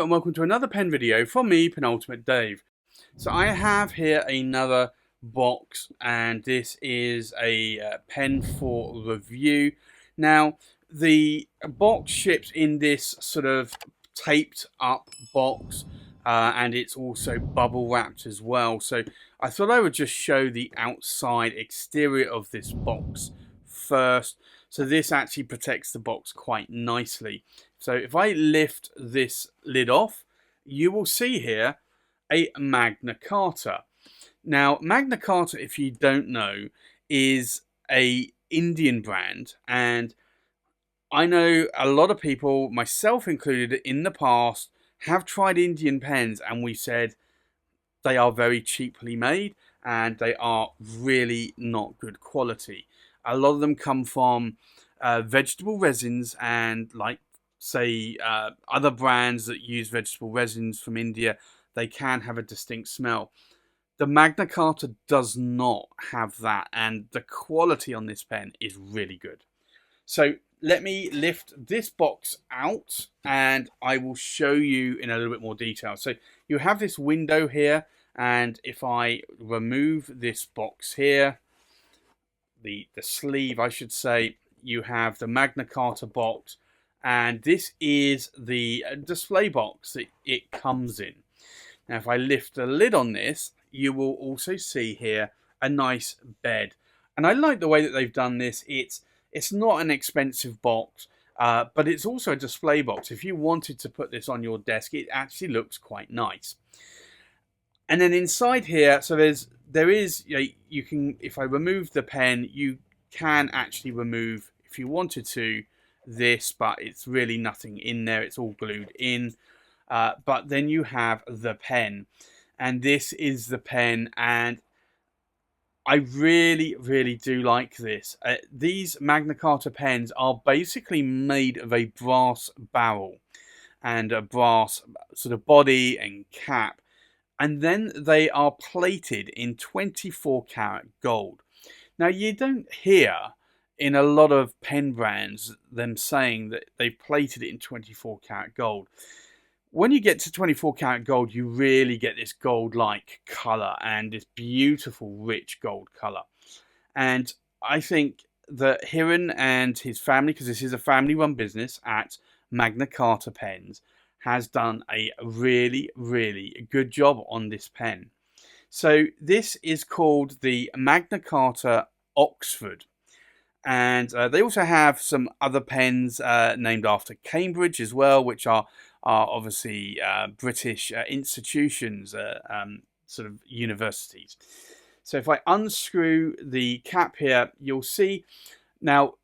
and welcome to another pen video from me, Penultimate Dave. So I have here another box, and this is a pen for review. Now, the box ships in this sort of taped up box, and it's also bubble wrapped as well. So I thought I would just show the outside exterior of this box first. So this actually protects the box quite nicely. So if I lift this lid off, you will see here a Magna Carta. Now, Magna Carta, if you don't know, is a Indian brand, and I know a lot of people, myself included, in the past have tried Indian pens, and we said they are very cheaply made and they are really not good quality. A lot of them come from vegetable resins, and like say other brands that use vegetable resins from India, they can have a distinct smell. The Magna Carta does not have that, and the quality on this pen is really good. So let me lift this box out and I will show you in a little bit more detail. So you have this window here, and if I remove this box here, the sleeve I should say, you have the Magna Carta box, and this is the display box that it comes in. Now if I lift the lid on this, you will also see here a nice bed, and I like the way that they've done this. It's not an expensive box, but it's also a display box. If you wanted to put this on your desk, it actually looks quite nice. And then inside here, so there is you can, if I remove the pen, you can actually remove, if you wanted to, this, but it's really nothing in there. It's all glued in. But then you have the pen, and this is the pen, and I really do like this. These Magna Carta pens are basically made of a brass barrel and a brass sort of body and cap, and then they are plated in 24 karat gold. Now you don't hear in a lot of pen brands them saying that they've plated it in 24 karat gold. When you get to 24 karat gold, you really get this gold-like colour and this beautiful, rich gold colour. And I think that Hiran and his family, because this is a family-run business at Magna Carta Pens, has done a really good job on this pen. So this is called the Magna Carta Oxford. And they also have some other pens named after Cambridge as well, which are obviously British institutions, sort of universities. So if I unscrew the cap here, you'll see now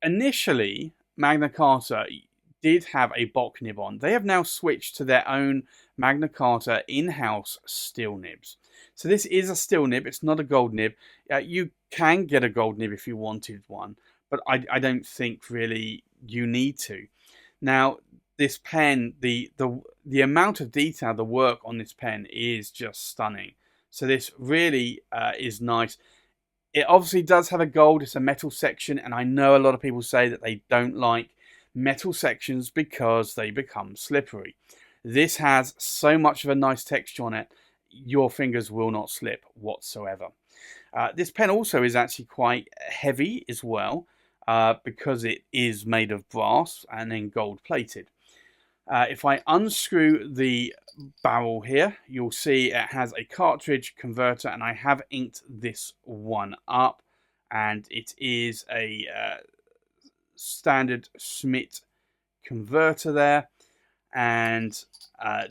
initially Magna Carta did have a Bock nib on. They have now switched to their own Magna Carta in-house steel nibs. So this is a steel nib, it's not a gold nib. You can get a gold nib if you wanted one, but I don't think really you need to. Now this pen, the amount of detail, the work on this pen is just stunning. So this really is nice. It obviously does have a gold, it's a metal section, and I know a lot of people say that they don't like metal sections because they become slippery. This has so much of a nice texture on it, your fingers will not slip whatsoever. This pen also is actually quite heavy as well, because it is made of brass and then gold plated. If I unscrew the barrel here, you'll see it has a cartridge converter, and I have inked this one up, and it is a standard Schmidt converter there, and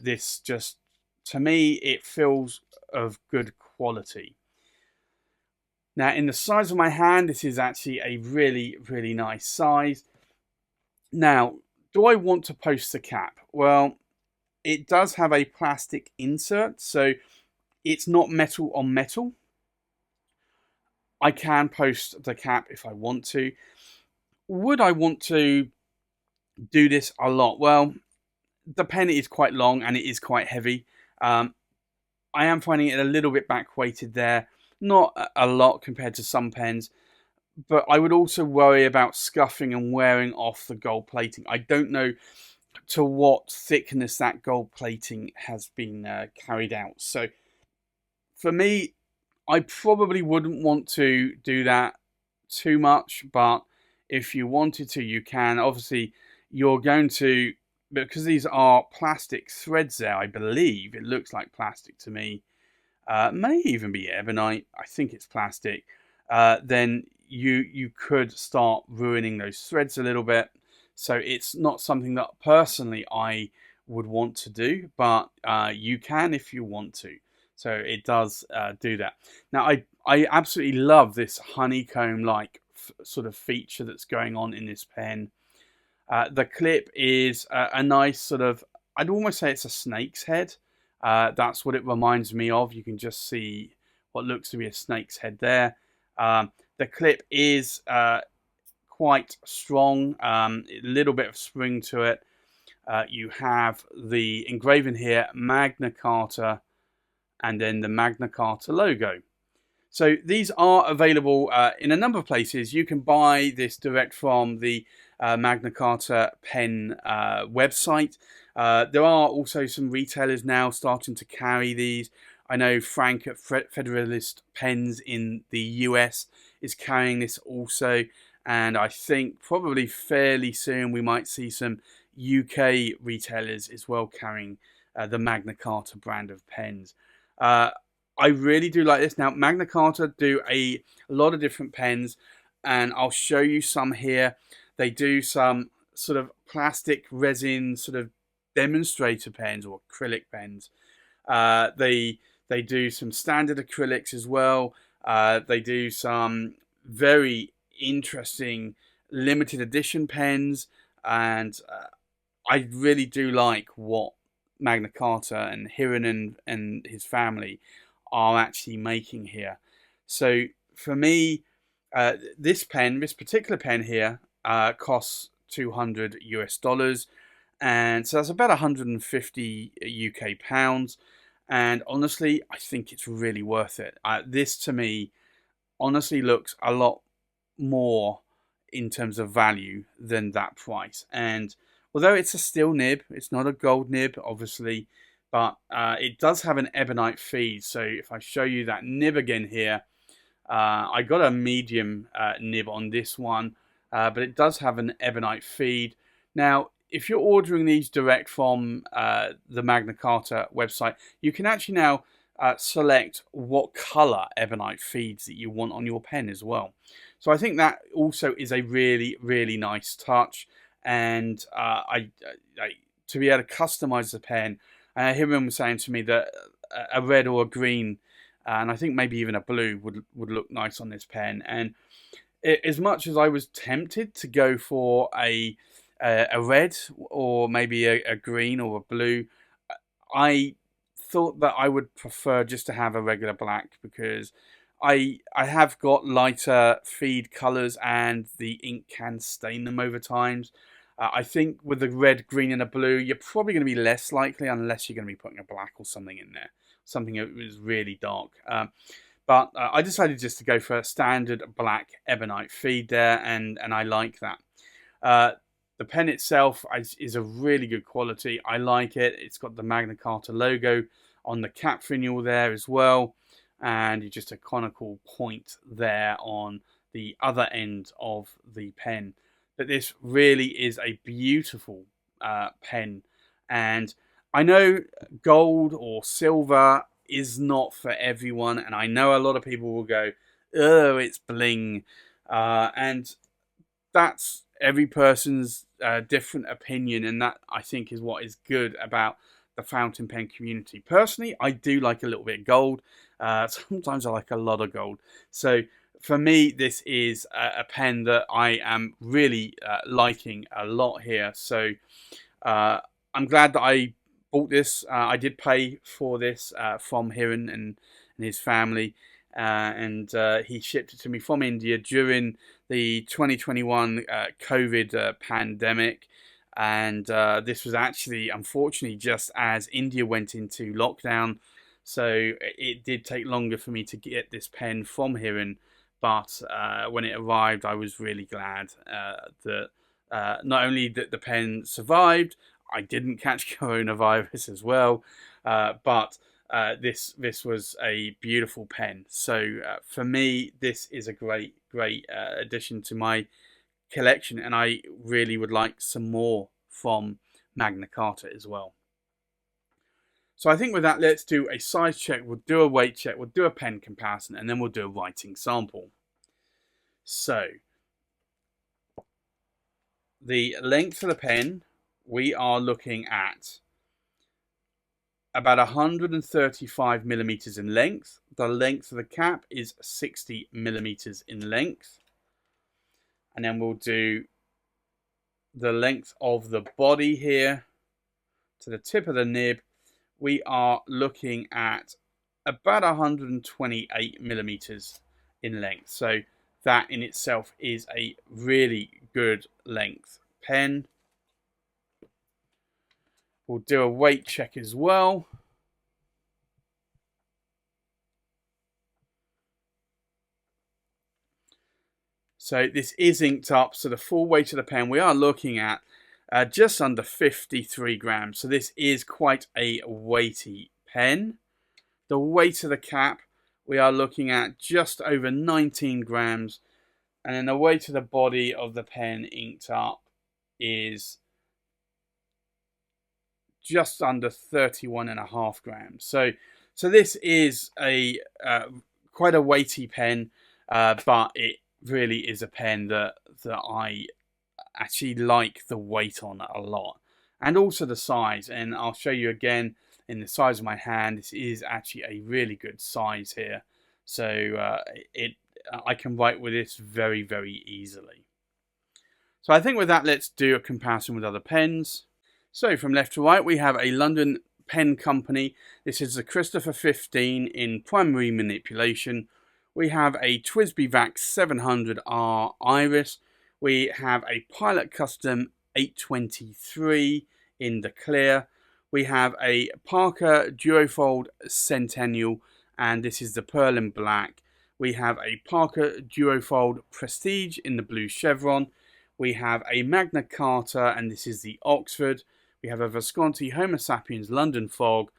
this just, to me, it feels of good quality. Now in the size of my hand, this is actually a really nice size. Now, do I want to post the cap? Well, it does have a plastic insert, so it's not metal on metal. I can post the cap if I want to. Would I want to do this a lot? Well, the pen is quite long and it is quite heavy. I am finding it a little bit back weighted there. Not a lot compared to some pens, but I would also worry about scuffing and wearing off the gold plating. I don't know to what thickness that gold plating has been carried out. So for me, I probably wouldn't want to do that too much, but if you wanted to, you can. Obviously, you're going to, because these are plastic threads there, I believe, it looks like plastic to me, may even be ebonite, I think it's plastic, then you could start ruining those threads a little bit. So it's not something that personally I would want to do, but you can if you want to. So it does do that. Now I absolutely love this honeycomb-like sort of feature that's going on in this pen. The clip is a nice sort of, I'd almost say it's a snake's head. That's what it reminds me of. You can just see what looks to be a snake's head there. The clip is quite strong, a little bit of spring to it. You have the engraving here, Magna Carta, and then the Magna Carta logo. So these are available in a number of places. You can buy this direct from the Magna Carta pen website. There are also some retailers now starting to carry these. I know Frank at Federalist Pens in the US is carrying this also. And I think probably fairly soon we might see some UK retailers as well carrying the Magna Carta brand of pens. I really do like this. Now, Magna Carta do a lot of different pens, and I'll show you some here. They do some sort of plastic resin sort of demonstrator pens or acrylic pens. They do some standard acrylics as well. They do some very interesting limited edition pens, and I really do like what Magna Carta and Hiran and his family are actually making here. So for me, this particular pen here, costs $200 US, and so that's about 150 UK pounds. And honestly, I think it's really worth it. This to me honestly looks a lot more in terms of value than that price. And although it's a steel nib, it's not a gold nib, obviously, but it does have an Ebonite feed. So if I show you that nib again here, I got a medium nib on this one, but it does have an Ebonite feed. Now, if you're ordering these direct from the Magna Carta website, you can actually now select what color Ebonite feeds that you want on your pen as well. So I think that also is a really, really nice touch. And to be able to customize the pen, Hiram was saying to me that a red or a green, and I think maybe even a blue would look nice on this pen. And as much as I was tempted to go for a red or maybe a green or a blue, I thought that I would prefer just to have a regular black, because I have got lighter feed colors and the ink can stain them over times. I think with the red, green, and a blue, you're probably going to be less likely, unless you're going to be putting a black or something in there, something that was really dark. But I decided just to go for a standard black Ebonite feed there, and I like that. The pen itself is a really good quality. I like it. It's got the Magna Carta logo on the cap finial there as well, and just a conical point there on the other end of the pen. But this really is a beautiful pen, and I know gold or silver is not for everyone, and I know a lot of people will go, "Oh, it's bling," and that's every person's different opinion, and that I think is what is good about the fountain pen community. Personally, I do like a little bit of gold. Sometimes I like a lot of gold. So for me, this is a pen that I am really liking a lot here. So I'm glad that I bought this. I did pay for this from Hiran and his family. And he shipped it to me from India during the 2021 COVID pandemic. And this was actually, unfortunately, just as India went into lockdown. So it did take longer for me to get this pen from Hiran. But when it arrived, I was really glad that not only that the pen survived, I didn't catch coronavirus as well, but this was a beautiful pen. So for me, this is a great addition to my collection, and I really would like some more from Magna Carta as well. So I think with that, let's do a size check, we'll do a weight check, we'll do a pen comparison, and then we'll do a writing sample. So the length of the pen, we are looking at about 135 millimeters in length. The length of the cap is 60 millimeters in length. And then we'll do the length of the body here to the tip of the nib. We are looking at about 128 millimeters in length. So that in itself is a really good length pen. We'll do a weight check as well. So this is inked up, so the full weight of the pen we are looking at just under 53 grams. So this is quite a weighty pen. The weight of the cap we are looking at just over 19 grams. And then the weight of the body of the pen inked up is just under 31.5 grams. So this is a quite a weighty pen, but it really is a pen that I actually like the weight on a lot, and also the size. And I'll show you again in the size of my hand. This is actually a really good size here, so I can write with this very easily. So I think with that, let's do a comparison with other pens. So from left to right, we have a London pen company. This is the Christopher 15 in primary manipulation. We have a TWSBI VAX 700R Iris. We have a Pilot Custom 823 in the clear. We have a Parker Duofold Centennial, and this is the pearl and black. We have a Parker Duofold Prestige in the blue chevron. We have a Magna Carta, and this is the Oxford. We have a Visconti Homo Sapiens London Fog.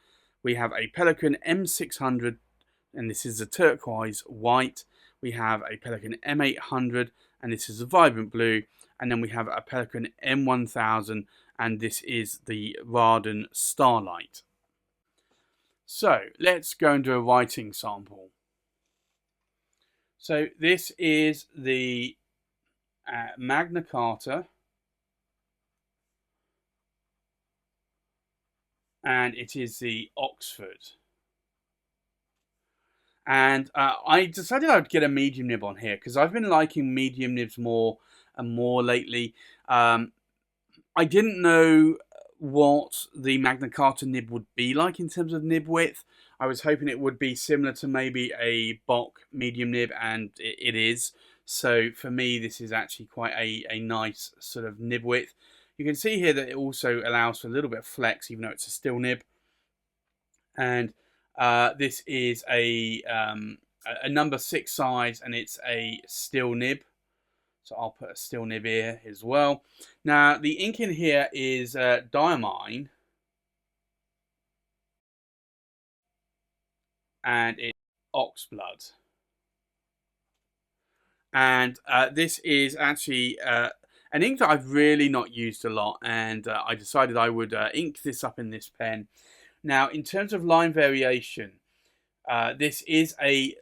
We have a Pelican M600, and this is the turquoise white. We have a Pelican M800, and this is the vibrant blue. And then we have a Pelican M1000, and this is the Radon Starlight. So let's go and do a writing sample. So this is the Magna Carta, and it is the Oxford. And I decided I would get a medium nib on here because I've been liking medium nibs more and more lately. I didn't know what the Magna Carta nib would be like in terms of nib width. I was hoping it would be similar to maybe a Bock medium nib, and it is. So for me, this is actually quite a nice sort of nib width. You can see here that it also allows for a little bit of flex, even though it's a still nib. And this is a number 6 size, and it's a still nib. So I'll put a still nib here as well. Now the ink in here is diamine, and it's oxblood. And this is actually an ink that I've really not used a lot, and I decided I would ink this up in this pen. Now, in terms of line variation, this is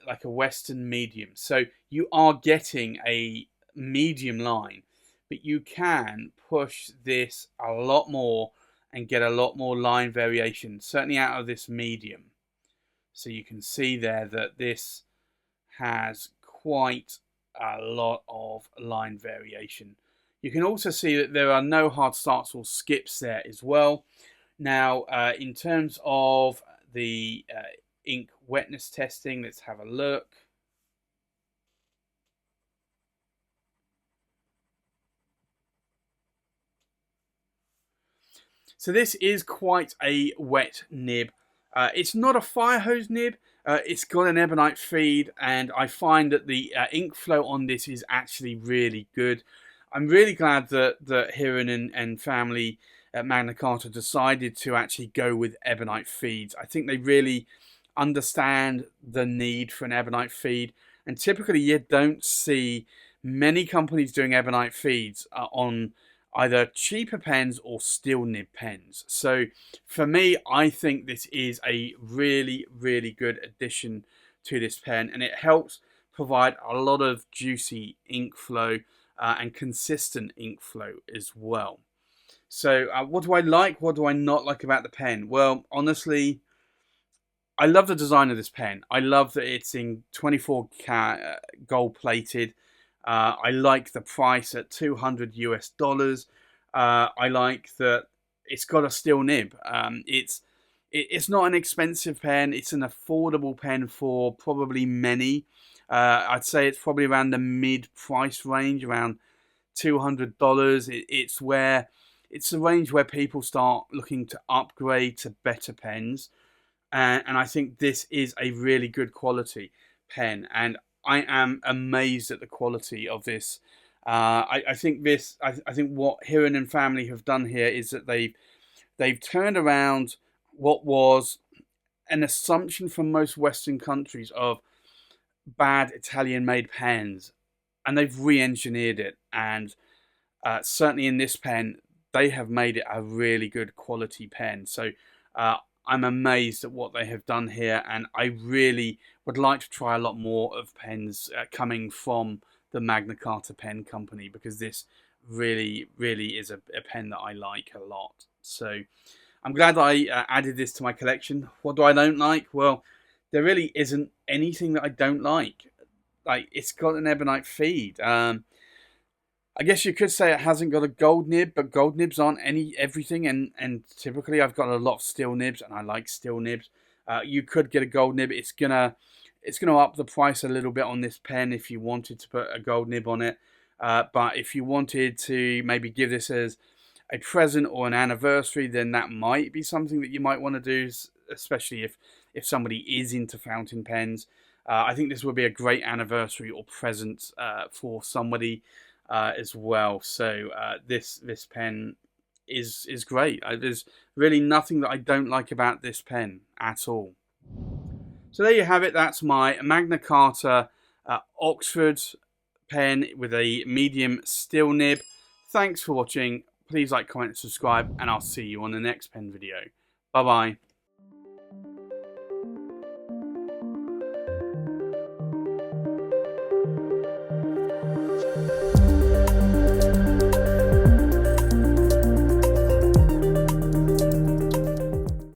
like a Western medium, so you are getting a medium line, but you can push this a lot more and get a lot more line variation, certainly out of this medium. So you can see there that this has quite a lot of line variation. You can also see that there are no hard starts or skips there as well. Now, in terms of the ink wetness testing, let's have a look. So this is quite a wet nib. It's not a fire hose nib. It's got an Ebonite feed, and I find that the ink flow on this is actually really good. I'm really glad that Hiran and family Magna Carta decided to actually go with Ebonite feeds. I think they really understand the need for an Ebonite feed, and typically you don't see many companies doing Ebonite feeds on either cheaper pens or steel nib pens. So for me, I think this is a really, really good addition to this pen, and it helps provide a lot of juicy ink flow and consistent ink flow as well. So what do I like? What do I not like about the pen? Well, honestly, I love the design of this pen. I love that it's in 24 karat gold plated. I like the price at $200 US. I like that it's got a steel nib. It's not an expensive pen. It's an affordable pen for probably many. I'd say it's probably around the mid price range, around $200. It's a range where people start looking to upgrade to better pens. And I think this is a really good quality pen, and I am amazed at the quality of this. I think what Hiran and family have done here is that they've turned around what was an assumption from most Western countries of bad Italian-made pens, and they've re-engineered it. And certainly in this pen, they have made it a really good quality pen. So I'm amazed at what they have done here, and I really would like to try a lot more of pens coming from the Magna Carta pen company, because this really, really is a pen that I like a lot. So I'm glad I added this to my collection. What do I don't like? Well, there really isn't anything that I don't like. Like, it's got an Ebonite feed. I guess you could say it hasn't got a gold nib, but gold nibs aren't everything, and typically I've got a lot of steel nibs, and I like steel nibs. You could get a gold nib. It's gonna up the price a little bit on this pen if you wanted to put a gold nib on it. But if you wanted to maybe give this as a present or an anniversary, then that might be something that you might want to do, especially if somebody is into fountain pens. I think this would be a great anniversary or present for somebody as well. So this pen is great. There's really nothing that I don't like about this pen at all. So there you have it. That's my Magna Carta Oxford pen with a medium steel nib. Thanks for watching. Please like, comment, and subscribe, and I'll see you on the next pen video. Bye bye.